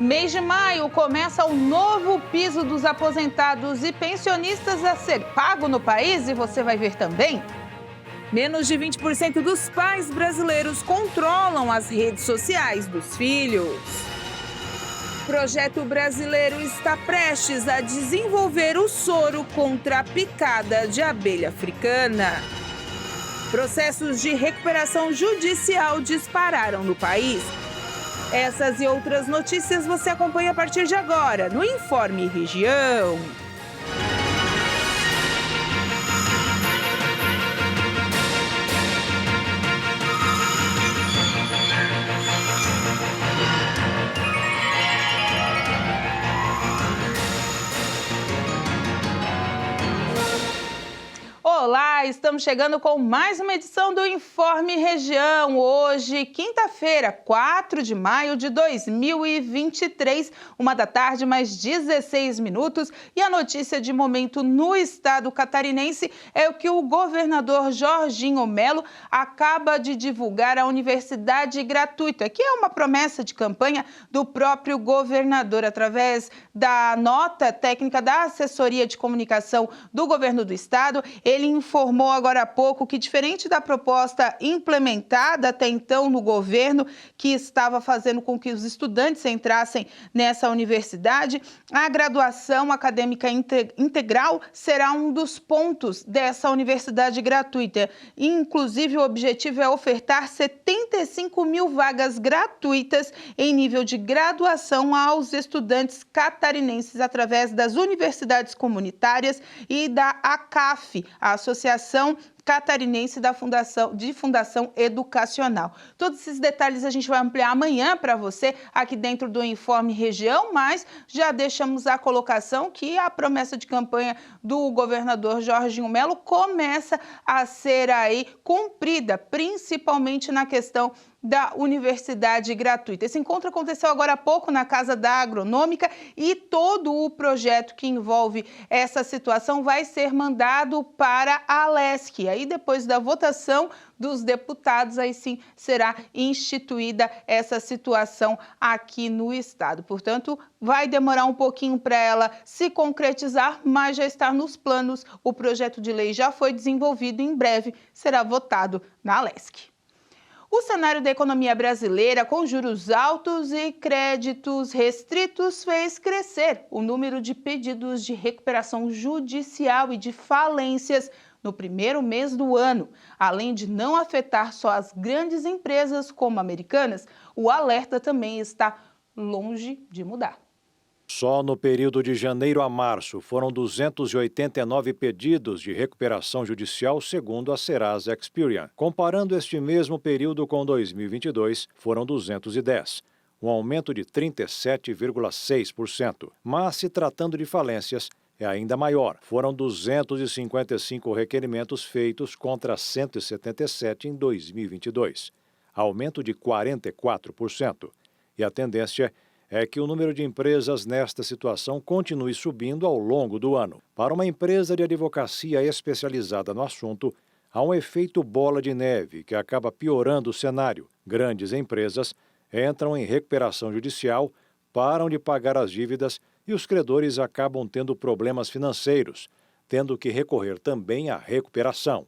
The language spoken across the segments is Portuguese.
Mês de maio começa o novo piso dos aposentados e pensionistas a ser pago no país e você vai ver também. Menos de 20% dos pais brasileiros controlam as redes sociais dos filhos. O projeto brasileiro está prestes a desenvolver o soro contra a picada de abelha africana. Processos de recuperação judicial dispararam no país. Essas e outras notícias você acompanha a partir de agora no Informe Região. Olá, estamos chegando com mais uma edição do Informe Região. Hoje, quinta-feira, 4 de maio de 2023, 1h da tarde, mais 16 minutos. E a notícia de momento no estado catarinense é o que o governador Jorginho Melo acaba de divulgar a universidade gratuita, que é uma promessa de campanha do próprio governador, através da nota técnica da assessoria de comunicação do governo do estado. Ele informou agora há pouco que, diferente da proposta implementada até então no governo, que estava fazendo com que os estudantes entrassem nessa universidade, a graduação acadêmica integral será um dos pontos dessa universidade gratuita. Inclusive, o objetivo é ofertar 75 mil vagas gratuitas em nível de graduação aos estudantes catarinenses através das universidades comunitárias e da ACAF, a Associação Catarinense de Fundação Educacional. Todos esses detalhes a gente vai ampliar amanhã para você aqui dentro do Informe Região, mas já deixamos a colocação que a promessa de campanha do governador Jorginho Melo começa a ser aí cumprida, principalmente na questão da universidade gratuita. Esse encontro aconteceu agora há pouco na Casa da Agronômica e todo o projeto que envolve essa situação vai ser mandado para a Alesc. Aí, depois da votação dos deputados, aí sim será instituída essa situação aqui no estado. Portanto, vai demorar um pouquinho para ela se concretizar, mas já está nos planos. O projeto de lei já foi desenvolvido e em breve será votado na Alesc. O cenário da economia brasileira, com juros altos e créditos restritos, fez crescer o número de pedidos de recuperação judicial e de falências no primeiro mês do ano. Além de não afetar só as grandes empresas como Americanas, o alerta também está longe de mudar. Só no período de janeiro a março foram 289 pedidos de recuperação judicial, segundo a Serasa Experian. Comparando este mesmo período com 2022, foram 210, um aumento de 37,6%. Mas, se tratando de falências, é ainda maior. Foram 255 requerimentos feitos contra 177 em 2022, aumento de 44%. E a tendência é que o número de empresas nesta situação continue subindo ao longo do ano. Para uma empresa de advocacia especializada no assunto, há um efeito bola de neve que acaba piorando o cenário. Grandes empresas entram em recuperação judicial, param de pagar as dívidas e os credores acabam tendo problemas financeiros, tendo que recorrer também à recuperação.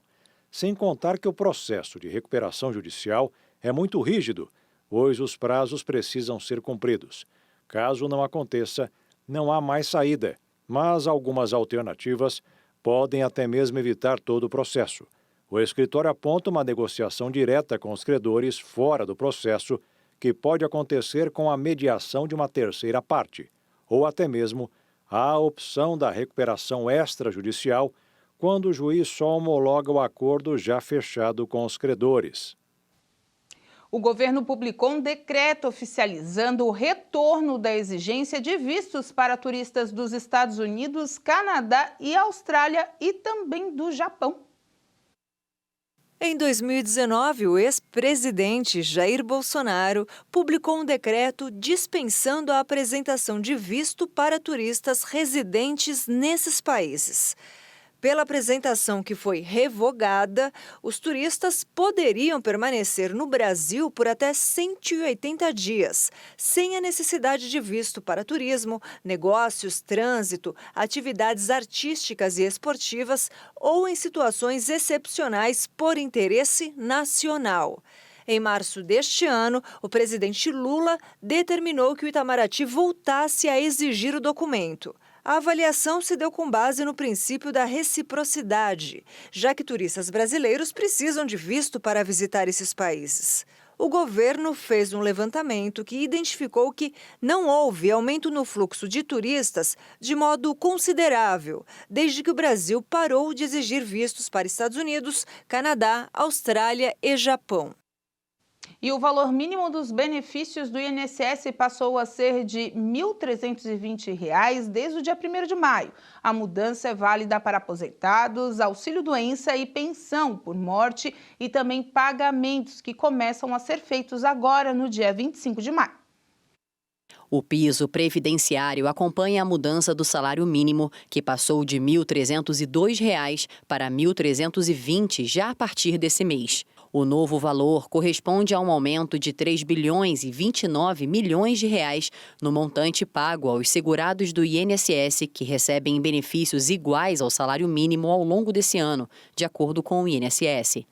Sem contar que o processo de recuperação judicial é muito rígido, pois os prazos precisam ser cumpridos. Caso não aconteça, não há mais saída, mas algumas alternativas podem até mesmo evitar todo o processo. O escritório aponta uma negociação direta com os credores fora do processo, que pode acontecer com a mediação de uma terceira parte, ou até mesmo a opção da recuperação extrajudicial, quando o juiz só homologa o acordo já fechado com os credores. O governo publicou um decreto oficializando o retorno da exigência de vistos para turistas dos Estados Unidos, Canadá e Austrália e também do Japão. Em 2019, o ex-presidente Jair Bolsonaro publicou um decreto dispensando a apresentação de visto para turistas residentes nesses países. Pela apresentação que foi revogada, os turistas poderiam permanecer no Brasil por até 180 dias, sem a necessidade de visto para turismo, negócios, trânsito, atividades artísticas e esportivas ou em situações excepcionais por interesse nacional. Em março deste ano, o presidente Lula determinou que o Itamaraty voltasse a exigir o documento. A avaliação se deu com base no princípio da reciprocidade, já que turistas brasileiros precisam de visto para visitar esses países. O governo fez um levantamento que identificou que não houve aumento no fluxo de turistas de modo considerável, desde que o Brasil parou de exigir vistos para Estados Unidos, Canadá, Austrália e Japão. E o valor mínimo dos benefícios do INSS passou a ser de R$ 1.320 desde o dia 1º de maio. A mudança é válida para aposentados, auxílio-doença e pensão por morte e também pagamentos que começam a ser feitos agora no dia 25 de maio. O piso previdenciário acompanha a mudança do salário mínimo, que passou de R$ 1.302 para R$ 1.320 já a partir desse mês. O novo valor corresponde a um aumento de R$ 3.029 milhões no montante pago aos segurados do INSS que recebem benefícios iguais ao salário mínimo ao longo desse ano, de acordo com o INSS.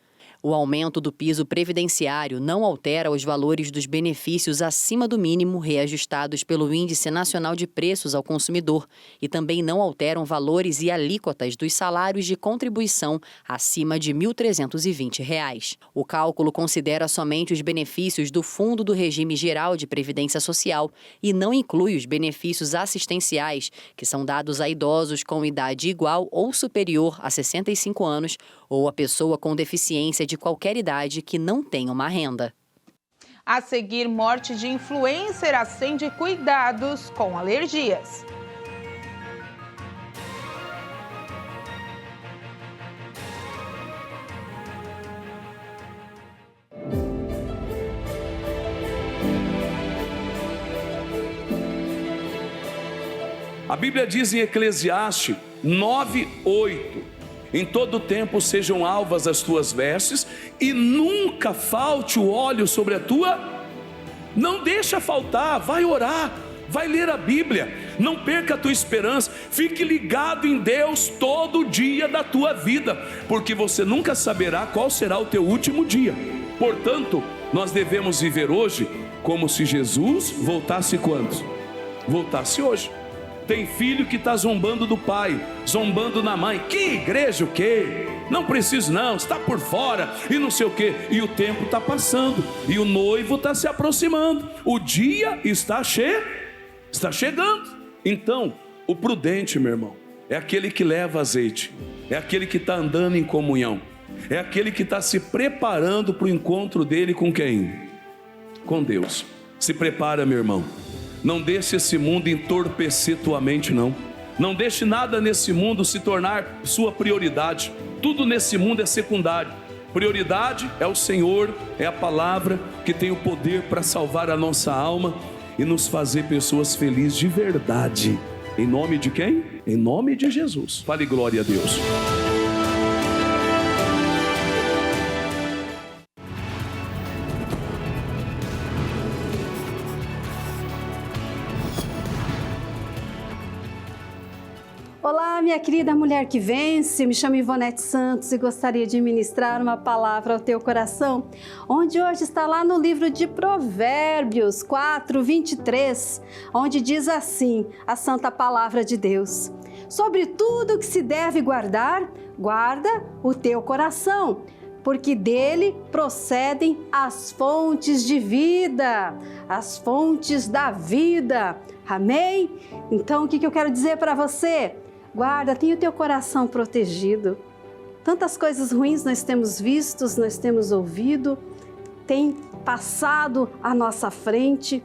O aumento do piso previdenciário não altera os valores dos benefícios acima do mínimo reajustados pelo Índice Nacional de Preços ao Consumidor e também não alteram valores e alíquotas dos salários de contribuição acima de R$ 1.320. O cálculo considera somente os benefícios do Fundo do Regime Geral de Previdência Social e não inclui os benefícios assistenciais, que são dados a idosos com idade igual ou superior a 65 anos ou a pessoa com deficiência de qualquer idade que não tenha uma renda. A seguir, morte de influencer acende cuidados com alergias. A Bíblia diz em Eclesiastes 9:8: em todo tempo sejam alvas as tuas vestes e nunca falte o óleo sobre a tua. Não deixa faltar, vai orar, vai ler a Bíblia, não perca a tua esperança, fique ligado em Deus todo dia da tua vida, porque você nunca saberá qual será o teu último dia. Portanto, nós devemos viver hoje como se Jesus voltasse quando? Voltasse hoje. Tem filho que está zombando do pai, zombando na mãe. Que igreja o quê? Não preciso não, está por fora e não sei o quê. E o tempo está passando e o noivo está se aproximando. O dia está chegando. Então, o prudente, meu irmão, é aquele que leva azeite, é aquele que está andando em comunhão, é aquele que está se preparando para o encontro dele com quem? Com Deus. Se prepara, meu irmão. Não deixe esse mundo entorpecer tua mente, não. Não deixe nada nesse mundo se tornar sua prioridade. Tudo nesse mundo é secundário. Prioridade é o Senhor, é a palavra que tem o poder para salvar a nossa alma e nos fazer pessoas felizes de verdade. Em nome de quem? Em nome de Jesus. Fale glória a Deus. Olá, minha querida mulher que vence, me chamo Ivonete Santos e gostaria de ministrar uma palavra ao teu coração, onde hoje está lá no livro de Provérbios 4:23, onde diz assim, a santa palavra de Deus: sobre tudo que se deve guardar, guarda o teu coração, porque dele procedem as fontes de vida, as fontes da vida. Amém? Então, o que eu quero dizer para você? Guarda, tenha o teu coração protegido. Tantas coisas ruins nós temos visto, nós temos ouvido, tem passado à nossa frente,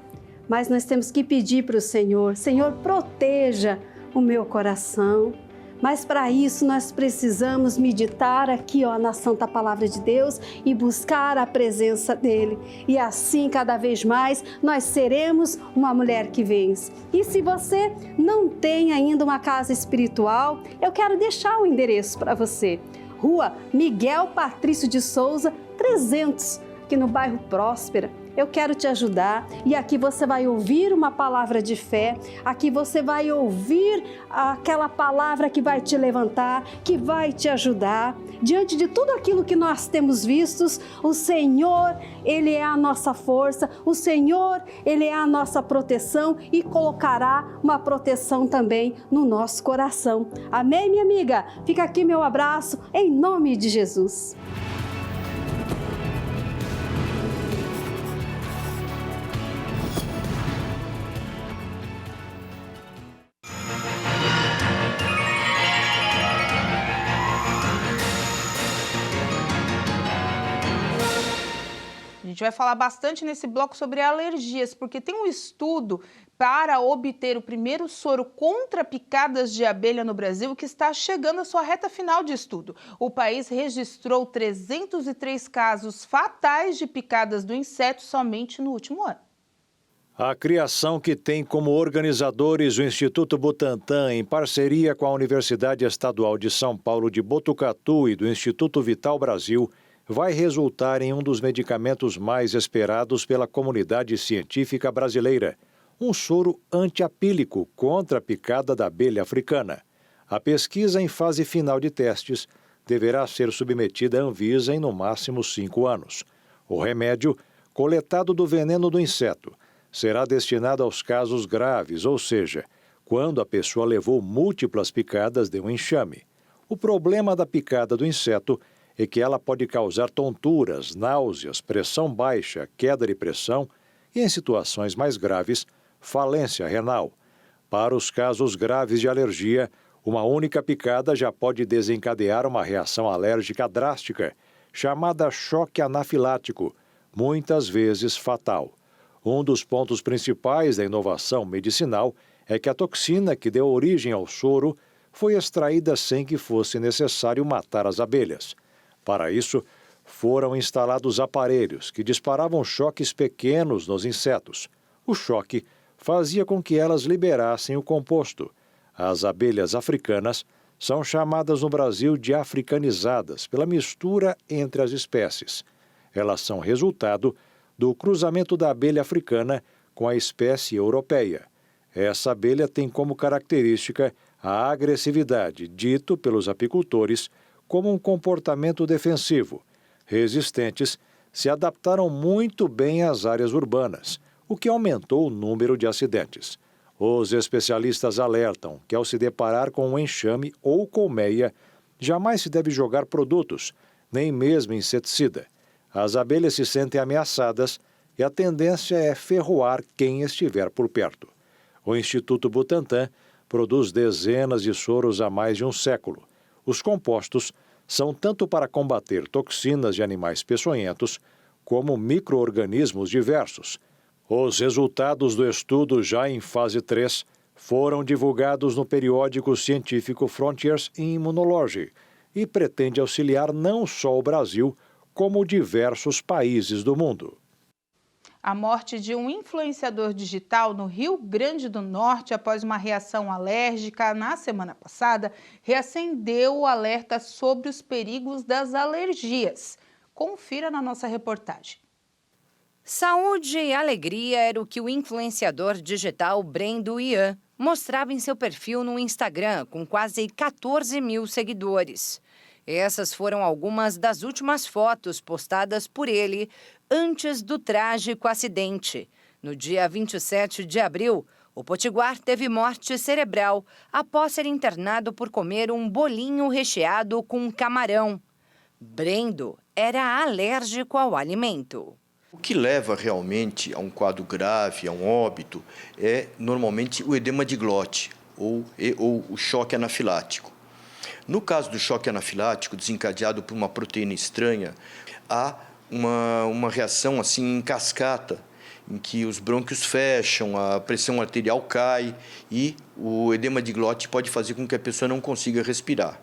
mas nós temos que pedir para o Senhor: Senhor, proteja o meu coração, Mas para isso nós precisamos meditar aqui na Santa Palavra de Deus e buscar a presença dEle. E assim, cada vez mais, nós seremos uma mulher que vence. E se você não tem ainda uma casa espiritual, eu quero deixar o endereço para você. Rua Miguel Patrício de Souza, 300, aqui no bairro Próspera. Eu quero te ajudar e aqui você vai ouvir uma palavra de fé, aqui você vai ouvir aquela palavra que vai te levantar, que vai te ajudar. Diante de tudo aquilo que nós temos vistos, o Senhor, Ele é a nossa força, o Senhor, Ele é a nossa proteção e colocará uma proteção também no nosso coração. Amém, minha amiga? Fica aqui meu abraço, em nome de Jesus. A gente vai falar bastante nesse bloco sobre alergias, porque tem um estudo para obter o primeiro soro contra picadas de abelha no Brasil que está chegando à sua reta final de estudo. O país registrou 303 casos fatais de picadas do inseto somente no último ano. A criação, que tem como organizadores o Instituto Butantan, em parceria com a Universidade Estadual de São Paulo de Botucatu e do Instituto Vital Brasil, vai resultar em um dos medicamentos mais esperados pela comunidade científica brasileira, um soro antiapílico contra a picada da abelha africana. A pesquisa, em fase final de testes, deverá ser submetida à Anvisa em no máximo 5 anos. O remédio, coletado do veneno do inseto, será destinado aos casos graves, ou seja, quando a pessoa levou múltiplas picadas de um enxame. O problema da picada do inseto é que ela pode causar tonturas, náuseas, pressão baixa, queda de pressão e, em situações mais graves, falência renal. Para os casos graves de alergia, uma única picada já pode desencadear uma reação alérgica drástica, chamada choque anafilático, muitas vezes fatal. Um dos pontos principais da inovação medicinal é que a toxina que deu origem ao soro foi extraída sem que fosse necessário matar as abelhas. Para isso, foram instalados aparelhos que disparavam choques pequenos nos insetos. O choque fazia com que elas liberassem o composto. As abelhas africanas são chamadas no Brasil de africanizadas pela mistura entre as espécies. Elas são resultado do cruzamento da abelha africana com a espécie europeia. Essa abelha tem como característica a agressividade, dito pelos apicultores como um comportamento defensivo. Resistentes, se adaptaram muito bem às áreas urbanas, o que aumentou o número de acidentes. Os especialistas alertam que, ao se deparar com um enxame ou colmeia, jamais se deve jogar produtos, nem mesmo inseticida. As abelhas se sentem ameaçadas e a tendência é ferroar quem estiver por perto. O Instituto Butantan produz dezenas de soros há mais de um século. Os compostos são tanto para combater toxinas de animais peçonhentos, como micro-organismos diversos. Os resultados do estudo, já em fase 3, foram divulgados no periódico científico Frontiers in Immunology e pretende auxiliar não só o Brasil, como diversos países do mundo. A morte de um influenciador digital no Rio Grande do Norte após uma reação alérgica na semana passada reacendeu o alerta sobre os perigos das alergias. Confira na nossa reportagem. Saúde e alegria era o que o influenciador digital Brendo Ian mostrava em seu perfil no Instagram, com quase 14 mil seguidores. Essas foram algumas das últimas fotos postadas por ele antes do trágico acidente. No dia 27 de abril, o potiguar teve morte cerebral após ser internado por comer um bolinho recheado com camarão. Brendo era alérgico ao alimento. O que leva realmente a um quadro grave, a um óbito, é normalmente o edema de glote ou o choque anafilático. No caso do choque anafilático, desencadeado por uma proteína estranha, há uma reação assim em cascata em que os brônquios fecham, a pressão arterial cai e o edema de glote pode fazer com que a pessoa não consiga respirar.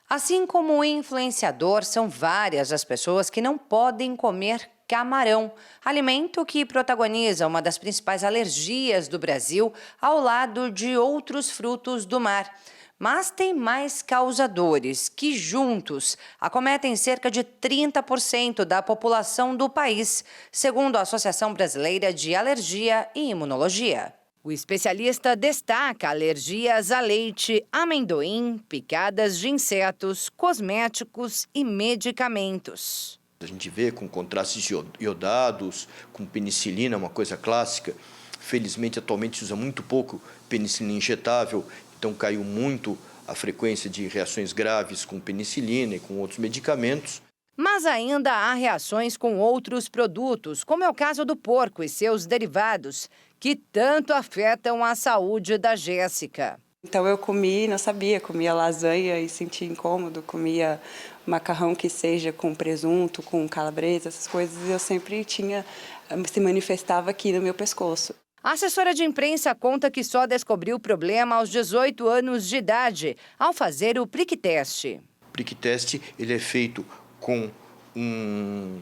Assim como o influenciador, são várias as pessoas que não podem comer camarão, alimento que protagoniza uma das principais alergias do Brasil, ao lado de outros frutos do mar. Mas tem mais causadores que, juntos, acometem cerca de 30% da população do país, segundo a Associação Brasileira de Alergia e Imunologia. O especialista destaca alergias a leite, amendoim, picadas de insetos, cosméticos e medicamentos. A gente vê com contrastes iodados, com penicilina, uma coisa clássica. Felizmente, atualmente se usa muito pouco penicilina injetável, então caiu muito a frequência de reações graves com penicilina e com outros medicamentos. Mas ainda há reações com outros produtos, como é o caso do porco e seus derivados, que tanto afetam a saúde da Jéssica. Então eu comi, não sabia, comia lasanha e sentia incômodo, comia macarrão que seja com presunto, com calabresa, essas coisas, e eu sempre se manifestava aqui no meu pescoço. A assessora de imprensa conta que só descobriu o problema aos 18 anos de idade, ao fazer o prick test. O prick test ele é feito com um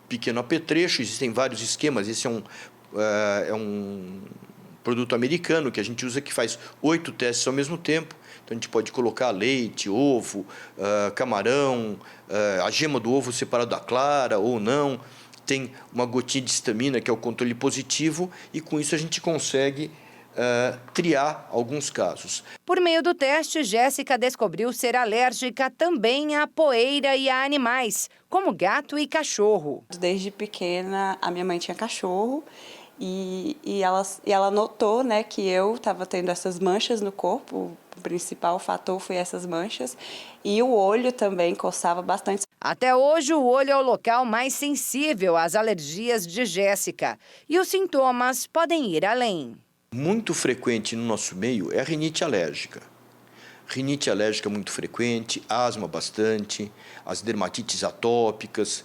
pequeno apetrecho, existem vários esquemas, esse é um produto americano que a gente usa que faz 8 testes ao mesmo tempo. Então a gente pode colocar leite, ovo, camarão, a gema do ovo separada da clara ou não. Tem uma gotinha de histamina que é o controle positivo e com isso a gente consegue triar alguns casos. Por meio do teste, Jéssica descobriu ser alérgica também à poeira e a animais, como gato e cachorro. Desde pequena, a minha mãe tinha cachorro e ela notou, né, que eu estava tendo essas manchas no corpo. O principal fator foi essas manchas e o olho também coçava bastante. Até hoje, o olho é o local mais sensível às alergias de Jéssica e os sintomas podem ir além. Muito frequente no nosso meio é a rinite alérgica. Rinite alérgica muito frequente, asma bastante, as dermatites atópicas,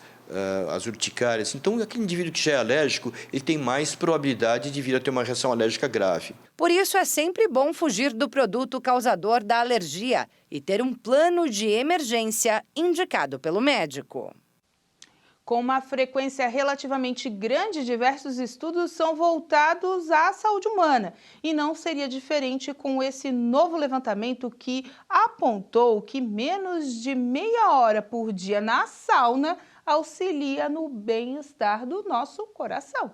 as urticárias. Então, aquele indivíduo que já é alérgico, ele tem mais probabilidade de vir a ter uma reação alérgica grave. Por isso, é sempre bom fugir do produto causador da alergia e ter um plano de emergência indicado pelo médico. Com uma frequência relativamente grande, diversos estudos são voltados à saúde humana. E não seria diferente com esse novo levantamento que apontou que menos de meia hora por dia na sauna auxilia no bem-estar do nosso coração.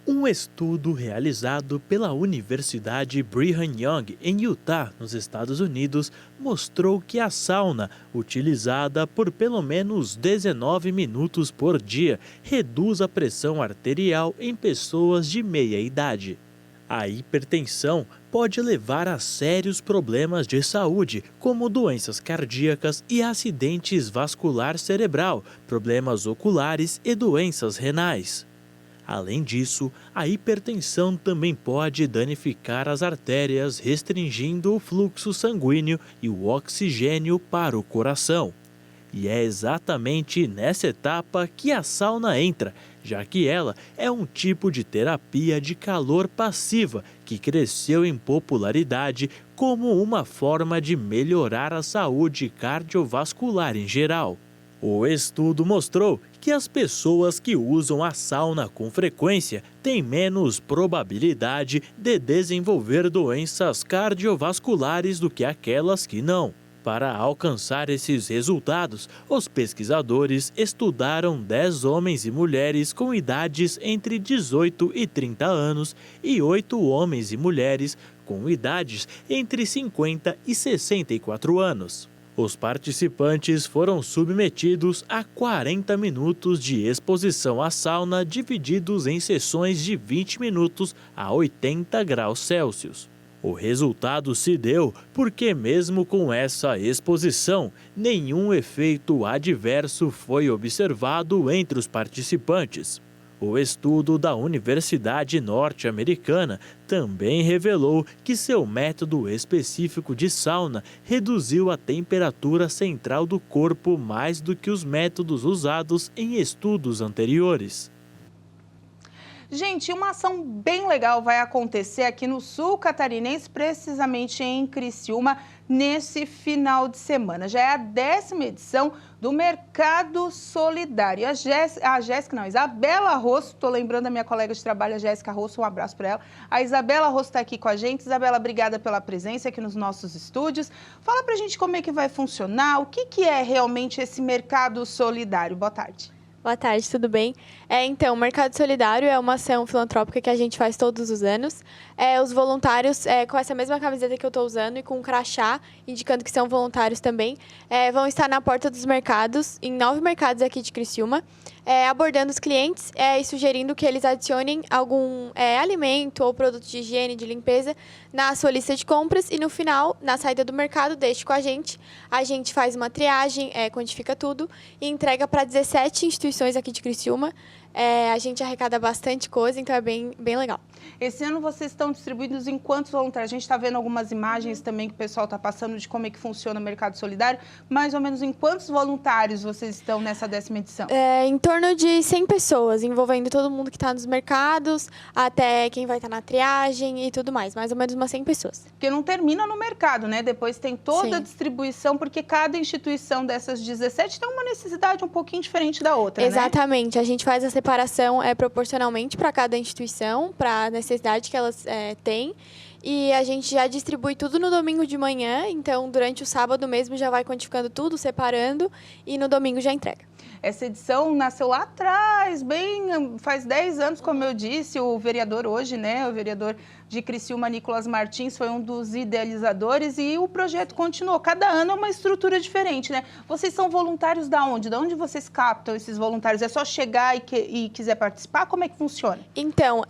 Um estudo realizado pela Universidade Brigham Young, em Utah, nos Estados Unidos, mostrou que a sauna, utilizada por pelo menos 19 minutos por dia, reduz a pressão arterial em pessoas de meia idade. A hipertensão pode levar a sérios problemas de saúde, como doenças cardíacas e acidentes vascular cerebral, problemas oculares e doenças renais. Além disso, a hipertensão também pode danificar as artérias, restringindo o fluxo sanguíneo e o oxigênio para o coração. E é exatamente nessa etapa que a sauna entra, já que ela é um tipo de terapia de calor passiva que cresceu em popularidade como uma forma de melhorar a saúde cardiovascular em geral. O estudo mostrou que as pessoas que usam a sauna com frequência têm menos probabilidade de desenvolver doenças cardiovasculares do que aquelas que não. Para alcançar esses resultados, os pesquisadores estudaram 10 homens e mulheres com idades entre 18 e 30 anos e 8 homens e mulheres com idades entre 50 e 64 anos. Os participantes foram submetidos a 40 minutos de exposição à sauna, divididos em sessões de 20 minutos a 80 graus Celsius. O resultado se deu porque, mesmo com essa exposição, nenhum efeito adverso foi observado entre os participantes. O estudo da Universidade Norte-Americana também revelou que seu método específico de sauna reduziu a temperatura central do corpo mais do que os métodos usados em estudos anteriores. Gente, uma ação bem legal vai acontecer aqui no sul catarinense, precisamente em Criciúma, nesse final de semana. Já é a 10ª edição do Mercado Solidário. A Isabela Rosso, estou lembrando da minha colega de trabalho, a Jéssica Rosso, um abraço para ela. A Isabela Rosso está aqui com a gente. Isabela, obrigada pela presença aqui nos nossos estúdios. Fala para a gente como é que vai funcionar, o que é realmente esse Mercado Solidário. Boa tarde. Boa tarde, tudo bem? Então, o Mercado Solidário é uma ação filantrópica que a gente faz todos os anos. Os voluntários, com essa mesma camiseta que eu estou usando e com um crachá, indicando que são voluntários também, vão estar na porta dos mercados, em 9 mercados aqui de Criciúma, abordando os clientes e sugerindo que eles adicionem algum alimento ou produto de higiene, de limpeza, na sua lista de compras e no final, na saída do mercado, deixe com a gente. A gente faz uma triagem, quantifica tudo e entrega para 17 instituições aqui de Criciúma. A gente arrecada bastante coisa, então é bem legal. Esse ano vocês estão distribuídos em quantos voluntários? A gente está vendo algumas imagens também que o pessoal está passando de como é que funciona o Mercado Solidário. Mais ou menos em quantos voluntários vocês estão nessa 10ª edição? Em torno de 100 pessoas, envolvendo todo mundo que está nos mercados, até quem vai estar na triagem e tudo mais. Mais ou menos umas 100 pessoas. Porque não termina no mercado, né? Depois tem toda a distribuição, porque cada instituição dessas 17 tem uma necessidade um pouquinho diferente da outra, Exatamente. Né? A gente faz a separação proporcionalmente para cada instituição, para a necessidade que elas têm. E a gente já distribui tudo no domingo de manhã, então durante o sábado mesmo já vai quantificando tudo, separando, e no domingo já entrega. Essa edição nasceu lá atrás, faz 10 anos, como eu disse, o vereador hoje, né, o vereador de Criciúma, Nicolas Martins, foi um dos idealizadores e o projeto continuou. Cada ano é uma estrutura diferente, né? Vocês são voluntários da onde? Da onde vocês captam esses voluntários? É só chegar e quiser participar? Como é que funciona? Então,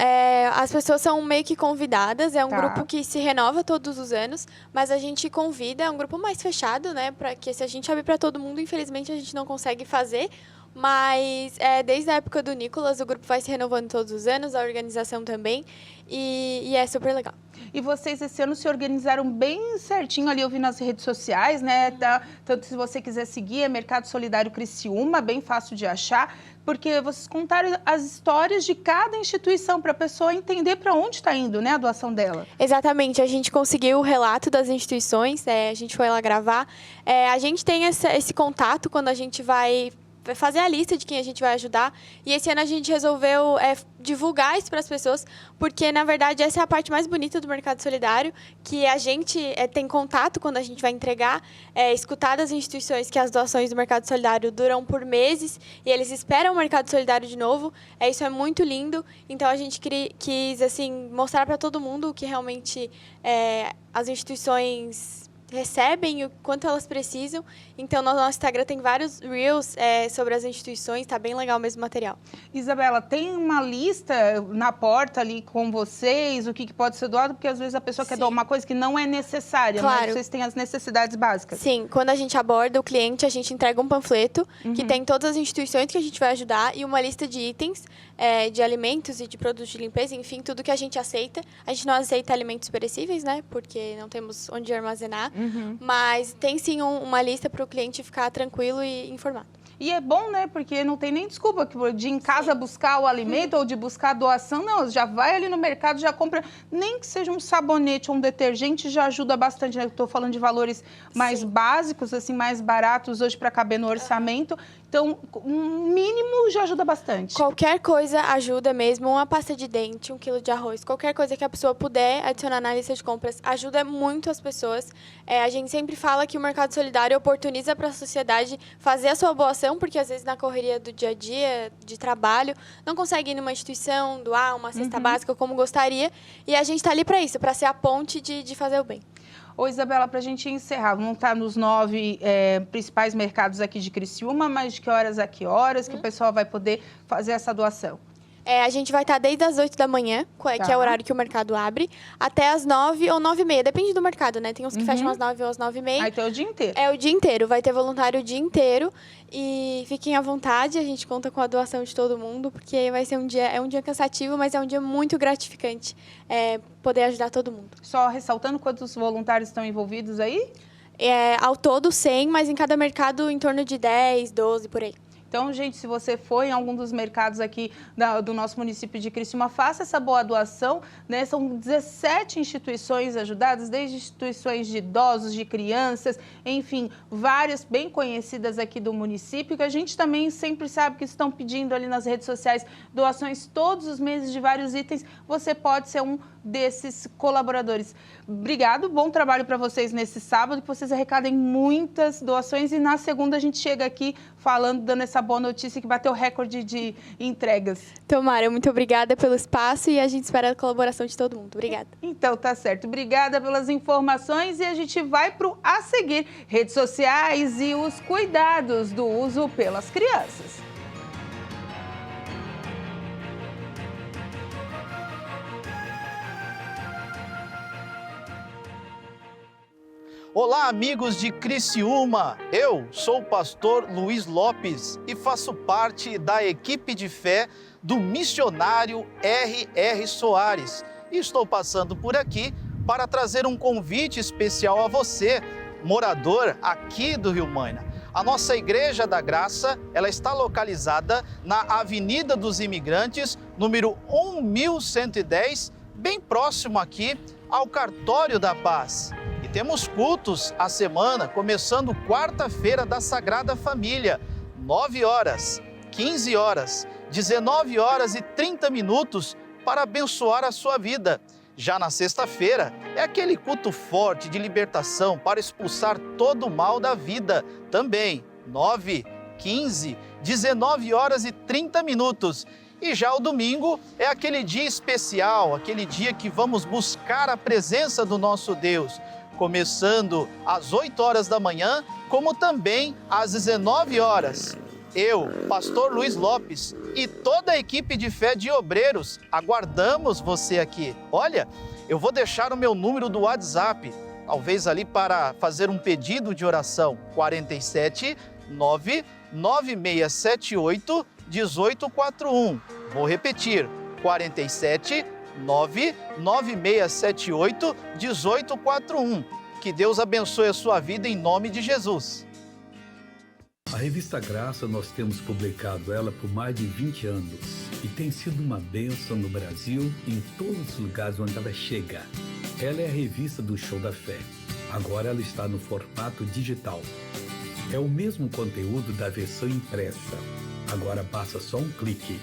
as pessoas são meio que convidadas, é um grupo que se renova todos os anos, mas a gente convida, é um grupo mais fechado, né? Porque se a gente abrir para todo mundo, infelizmente a gente não consegue fazer. Mas desde a época do Nicolas, o grupo vai se renovando todos os anos, a organização também, e é super legal. E vocês esse ano se organizaram bem certinho ali, eu vi nas redes sociais, né? Tanto se você quiser seguir, é Mercado Solidário Criciúma, bem fácil de achar, porque vocês contaram as histórias de cada instituição para a pessoa entender para onde está indo, né, a doação dela. Exatamente, a gente conseguiu o relato das instituições, a gente foi lá gravar. A gente tem esse contato quando a gente vai fazer a lista de quem a gente vai ajudar. E esse ano a gente resolveu divulgar isso para as pessoas, porque, na verdade, essa é a parte mais bonita do Mercado Solidário, que a gente tem contato quando a gente vai entregar, escutar das instituições que as doações do Mercado Solidário duram por meses e eles esperam o Mercado Solidário de novo. Isso é muito lindo. Então, a gente quis assim, mostrar para todo mundo o que realmente as instituições recebem e o quanto elas precisam. Então, no nosso Instagram tem vários Reels sobre as instituições, está bem legal mesmo o material. Isabela, tem uma lista na porta ali com vocês, o que pode ser doado? Porque às vezes a pessoa quer doar uma coisa que não é necessária, claro. Mas vocês têm as necessidades básicas. Sim, quando a gente aborda o cliente, a gente entrega um panfleto que tem todas as instituições que a gente vai ajudar e uma lista de itens, de alimentos e de produtos de limpeza, enfim, tudo que a gente aceita. A gente não aceita alimentos perecíveis, né? Porque não temos onde armazenar. Mas tem sim uma lista para o cliente ficar tranquilo e informado. E é bom, né? Porque não tem nem desculpa de em casa buscar o alimento ou de buscar a doação. Não, já vai ali no mercado, já compra. Nem que seja um sabonete ou um detergente, já ajuda bastante, né? Estou falando de valores mais básicos, assim, mais baratos hoje para caber no orçamento. Então, um mínimo já ajuda bastante. Qualquer coisa ajuda mesmo. Uma pasta de dente, 1 quilo de arroz, qualquer coisa que a pessoa puder adicionar na lista de compras ajuda muito as pessoas. A gente sempre fala que o Mercado Solidário oportuniza para a sociedade fazer a sua boa ação, porque às vezes na correria do dia a dia, de trabalho, não consegue ir numa instituição, doar uma cesta básica como gostaria. E a gente está ali para isso, para ser a ponte de fazer o bem. Ô, Isabela, para a gente encerrar, vamos estar nos 9 principais mercados aqui de Criciúma, mas de que horas a que horas que o pessoal vai poder fazer essa doação? A gente vai estar desde as 8 da manhã, que é o horário que o mercado abre, até as 9 ou 9h30, depende do mercado, né? Tem uns que fecham às 9 ou às 9h30. Aí tem o dia inteiro. É o dia inteiro, vai ter voluntário o dia inteiro. E fiquem à vontade, a gente conta com a doação de todo mundo, porque vai ser um dia cansativo, mas é um dia muito gratificante poder ajudar todo mundo. Só ressaltando quantos voluntários estão envolvidos aí? Ao todo 100, mas em cada mercado em torno de 10, 12, por aí. Então, gente, se você for em algum dos mercados aqui do nosso município de Criciúma, faça essa boa doação, né? São 17 instituições ajudadas, desde instituições de idosos, de crianças, enfim, várias bem conhecidas aqui do município, que a gente também sempre sabe que estão pedindo ali nas redes sociais doações todos os meses de vários itens. Você pode ser um desses colaboradores. Obrigado, bom trabalho para vocês nesse sábado, que vocês arrecadem muitas doações e na segunda a gente chega aqui falando, dando essa boa notícia que bateu recorde de entregas. Tomara, muito obrigada pelo espaço e a gente espera a colaboração de todo mundo. Obrigada. Então, tá certo. Obrigada pelas informações e a gente vai para o a seguir, redes sociais e os cuidados do uso pelas crianças. Olá, amigos de Criciúma! Eu sou o pastor Luiz Lopes e faço parte da equipe de fé do missionário R.R. Soares. E estou passando por aqui para trazer um convite especial a você, morador aqui do Rio Maina. A nossa Igreja da Graça, ela está localizada na Avenida dos Imigrantes, número 1110, bem próximo aqui ao Cartório da Paz. E temos cultos à semana, começando quarta-feira da Sagrada Família, 9 horas, 15 horas, 19 horas e 30 minutos para abençoar a sua vida. Já na sexta-feira, é aquele culto forte de libertação para expulsar todo o mal da vida. Também, 9, 15, 19 horas e 30 minutos. E já o domingo é aquele dia especial, aquele dia que vamos buscar a presença do nosso Deus, começando às 8 horas da manhã, como também às 19 horas. Eu, pastor Luiz Lopes e toda a equipe de fé de obreiros, aguardamos você aqui. Olha, eu vou deixar o meu número do WhatsApp, talvez ali para fazer um pedido de oração, 47 99678 1841. Vou repetir, 47 99678 1841. Que Deus abençoe a sua vida em nome de Jesus. A revista Graça, nós temos publicado ela por mais de 20 anos e tem sido uma bênção no Brasil e em todos os lugares onde ela chega. Ela é a revista do Show da Fé. Agora ela está no formato digital. É o mesmo conteúdo da versão impressa. Agora basta só um clique.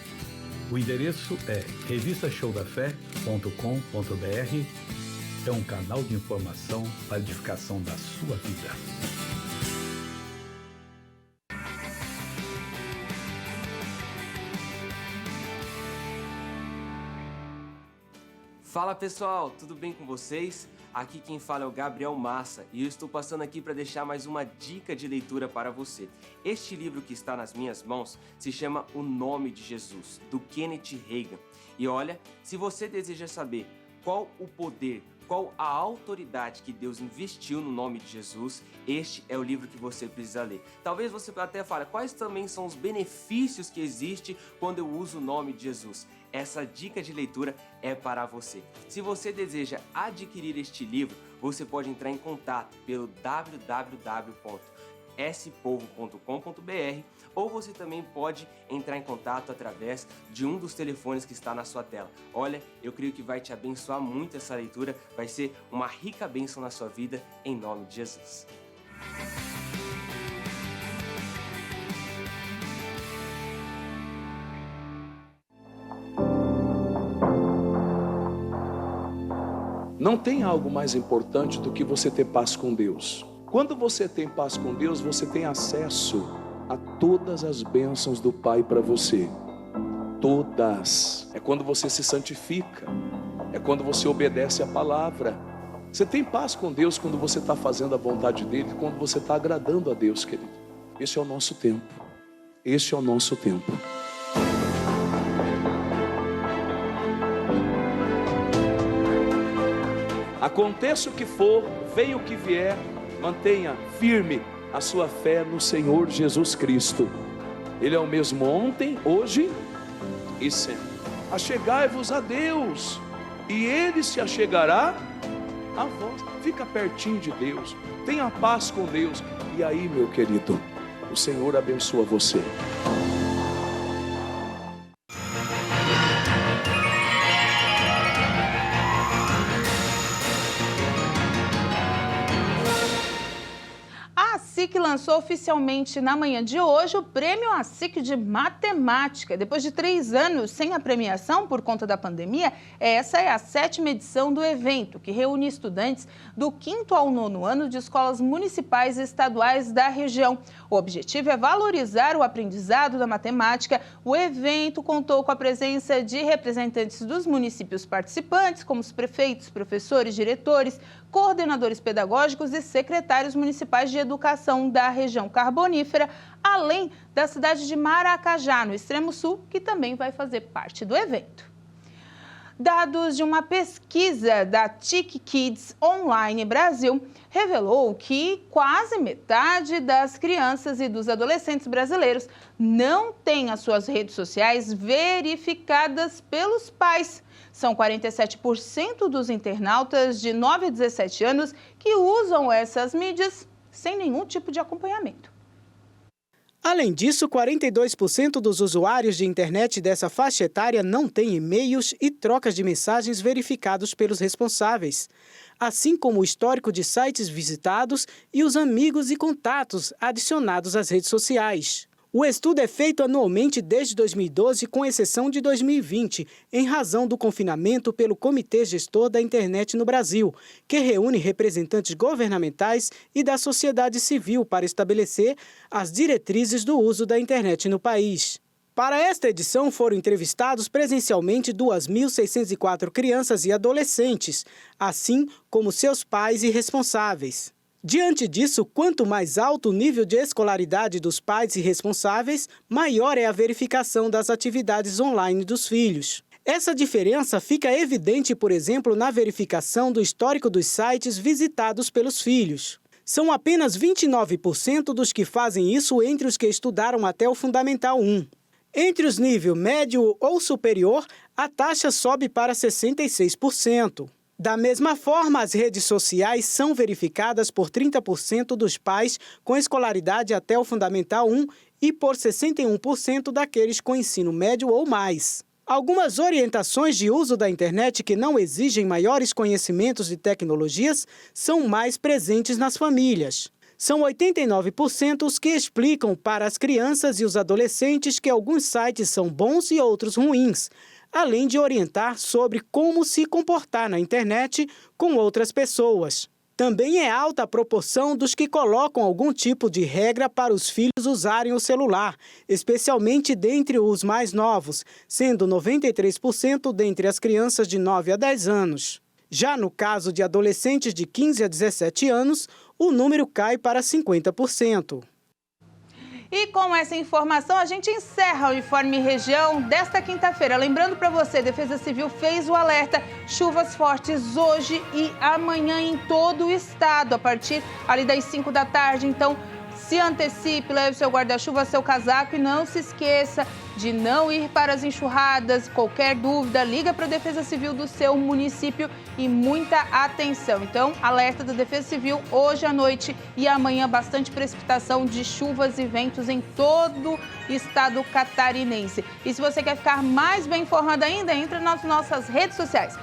O endereço é revistashowdafé.com.br. É um canal de informação para a edificação da sua vida. Fala pessoal, tudo bem com vocês? Aqui quem fala é o Gabriel Massa e eu estou passando aqui para deixar mais uma dica de leitura para você. Este livro que está nas minhas mãos se chama O Nome de Jesus, do Kenneth Hagin. E olha, se você deseja saber qual o poder, qual a autoridade que Deus investiu no nome de Jesus, este é o livro que você precisa ler. Talvez você até fale, quais também são os benefícios que existem quando eu uso o nome de Jesus? Essa dica de leitura é para você. Se você deseja adquirir este livro, você pode entrar em contato pelo www.spovo.com.br ou você também pode entrar em contato através de um dos telefones que está na sua tela. Olha, eu creio que vai te abençoar muito essa leitura, vai ser uma rica bênção na sua vida, em nome de Jesus. Não tem algo mais importante do que você ter paz com Deus. Quando você tem paz com Deus, você tem acesso a todas as bênçãos do Pai para você. Todas. É quando você se santifica. É quando você obedece a palavra. Você tem paz com Deus quando você está fazendo a vontade dEle, quando você está agradando a Deus, querido. Esse é o nosso tempo. Esse é o nosso tempo. Aconteça o que for, venha o que vier, mantenha firme a sua fé no Senhor Jesus Cristo. Ele é o mesmo ontem, hoje e sempre. Achegai-vos a Deus, e Ele se achegará a vós. Fica pertinho de Deus, tenha paz com Deus. E aí, meu querido, o Senhor abençoa você. lançou oficialmente na manhã de hoje o Prêmio ASIC de Matemática. Depois de 3 anos sem a premiação por conta da pandemia, essa é a 7ª edição do evento, que reúne estudantes do 5º ao 9º ano de escolas municipais e estaduais da região. O objetivo é valorizar o aprendizado da matemática. O evento contou com a presença de representantes dos municípios participantes, como os prefeitos, professores, diretores, coordenadores pedagógicos e secretários municipais de educação da região carbonífera, além da cidade de Maracajá, no extremo sul, que também vai fazer parte do evento. Dados de uma pesquisa da TIC Kids Online Brasil revelou que quase metade das crianças e dos adolescentes brasileiros não têm as suas redes sociais verificadas pelos pais. São 47% dos internautas de 9 a 17 anos que usam essas mídias sem nenhum tipo de acompanhamento. Além disso, 42% dos usuários de internet dessa faixa etária não têm e-mails e trocas de mensagens verificados pelos responsáveis, assim como o histórico de sites visitados e os amigos e contatos adicionados às redes sociais. O estudo é feito anualmente desde 2012, com exceção de 2020, em razão do confinamento pelo Comitê Gestor da Internet no Brasil, que reúne representantes governamentais e da sociedade civil para estabelecer as diretrizes do uso da internet no país. Para esta edição, foram entrevistados presencialmente 2.604 crianças e adolescentes, assim como seus pais e responsáveis. Diante disso, quanto mais alto o nível de escolaridade dos pais e responsáveis, maior é a verificação das atividades online dos filhos. Essa diferença fica evidente, por exemplo, na verificação do histórico dos sites visitados pelos filhos. São apenas 29% dos que fazem isso entre os que estudaram até o Fundamental 1. Entre os níveis médio ou superior, a taxa sobe para 66%. Da mesma forma, as redes sociais são verificadas por 30% dos pais com escolaridade até o Fundamental 1 e por 61% daqueles com ensino médio ou mais. Algumas orientações de uso da internet que não exigem maiores conhecimentos de tecnologias são mais presentes nas famílias. São 89% os que explicam para as crianças e os adolescentes que alguns sites são bons e outros ruins, além de orientar sobre como se comportar na internet com outras pessoas. Também é alta a proporção dos que colocam algum tipo de regra para os filhos usarem o celular, especialmente dentre os mais novos, sendo 93% dentre as crianças de 9 a 10 anos. Já no caso de adolescentes de 15 a 17 anos, o número cai para 50%. E com essa informação, a gente encerra o Informe Região desta quinta-feira. Lembrando para você, Defesa Civil fez o alerta: chuvas fortes hoje e amanhã em todo o estado, a partir ali das 5 da tarde. Então, se antecipe, leve seu guarda-chuva, seu casaco e não se esqueça de não ir para as enxurradas. Qualquer dúvida, liga para a Defesa Civil do seu município e muita atenção. Então, alerta da Defesa Civil hoje à noite e amanhã, bastante precipitação de chuvas e ventos em todo o estado catarinense. E se você quer ficar mais bem informado ainda, entre nas nossas redes sociais,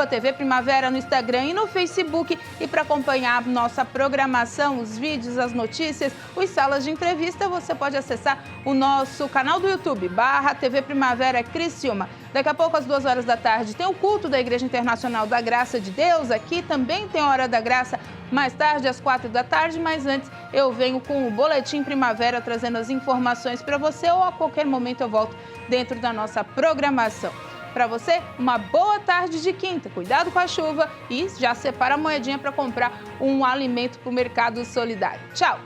@TV Primavera no Instagram e no Facebook. E para acompanhar nossa programação, os vídeos, as notícias, os salas de entrevista, você pode acessar o nosso canal do YouTube, /TV Primavera Criciúma. Daqui a pouco, às 2 horas da tarde, tem o culto da Igreja Internacional da Graça de Deus. Aqui também tem a Hora da Graça, mais tarde, às 4 da tarde. Mas antes, eu venho com o Boletim Primavera, trazendo as informações para você, ou a qualquer momento eu volto dentro da nossa programação. Para você, uma boa tarde de quinta. Cuidado com a chuva e já separa a moedinha para comprar um alimento para o Mercado Solidário. Tchau!